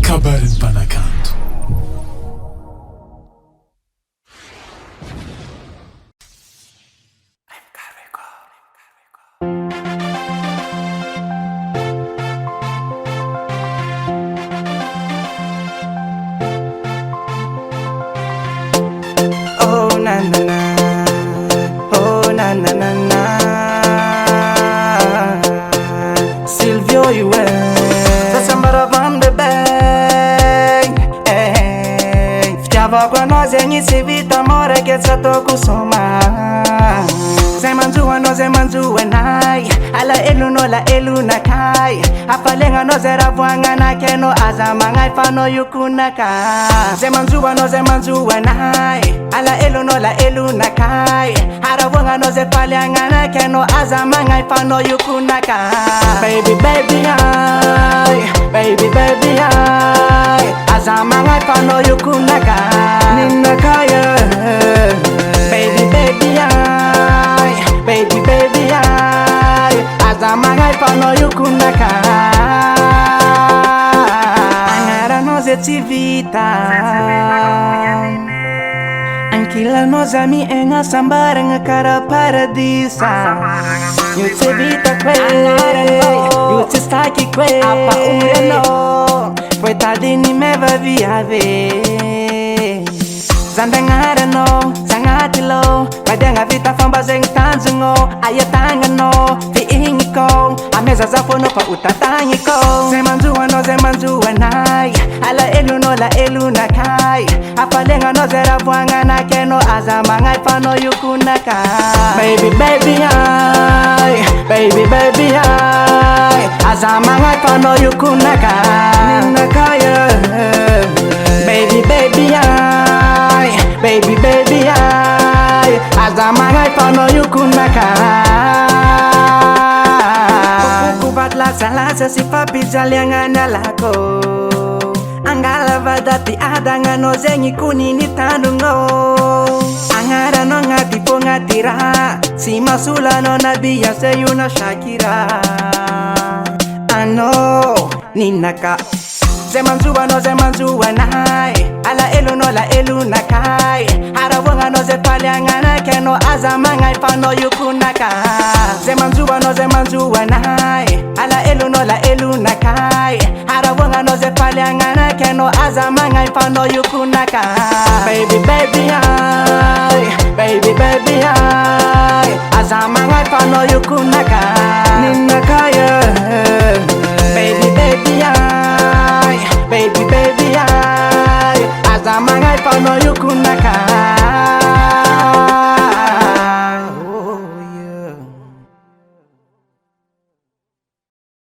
Kabarin Panakanto. Oh na na na, oh na na na na. Silvio Iwe, sasa maravande bem. Ficava com nós em se vita mora que só tô com soma. Zé manjua nós é manjua nai, ala elu no la elu na kai. Afalenga nós era voanga na que no azama ngai fano yukuna ka. Zé manjua nai, ala elu no la elu na kai. Ara voanga nós é falhanga na que no azama ngai fano yukuna ka. Baby baby ay, baby baby ay. Azama ngai fano yukuna ka. Ninna kaya. Baby baby ay, baby baby ay. Azama ngai fano yukuna ka. Angara nós é tivita. Ankila nós ami enga sambara nga cara paradisa. You te vita kwe, you te staki kwe. Apa ureno, foi tadini me va via ve. Zandangara no, zangatilo. Kadanga vita famba zeng tanzungo. Ayatanga no, fi ingiko. Ameza zafono pa utatangiko. Zemanzua nai. Ala elu no la elu na kai. Afalenga no zera vuanga na keno. Azama ngai fano yukunaka. Baby baby ay, baby baby ay. Azama ngai fano yukunaka. Nina kaya. Baby baby ay, baby baby ay. Azama ngai fano yukunaka. Kubat lasa si papi jaliangana lako. Angala vadati adanga no zengi kunini tanungo. Angara no ngati po ngatira. Si masula no nabiya se yuna Shakira. Ano ninaka. Zemanzua nai. Ala elu no la elu na kai. Harawanga no ze palyanga na keno. Azama ngai fano yukunaka. Zemanzua nai. Ala elu no la elu na kai. Harawanga no ze palyanga na keno. Azama ngai fano yukunaka. Baby baby ay, baby baby ay. Azama ngai fano yukunaka. Ninna kaya. Baby baby ay, baby baby ay. Azama ngai fano yukunaka.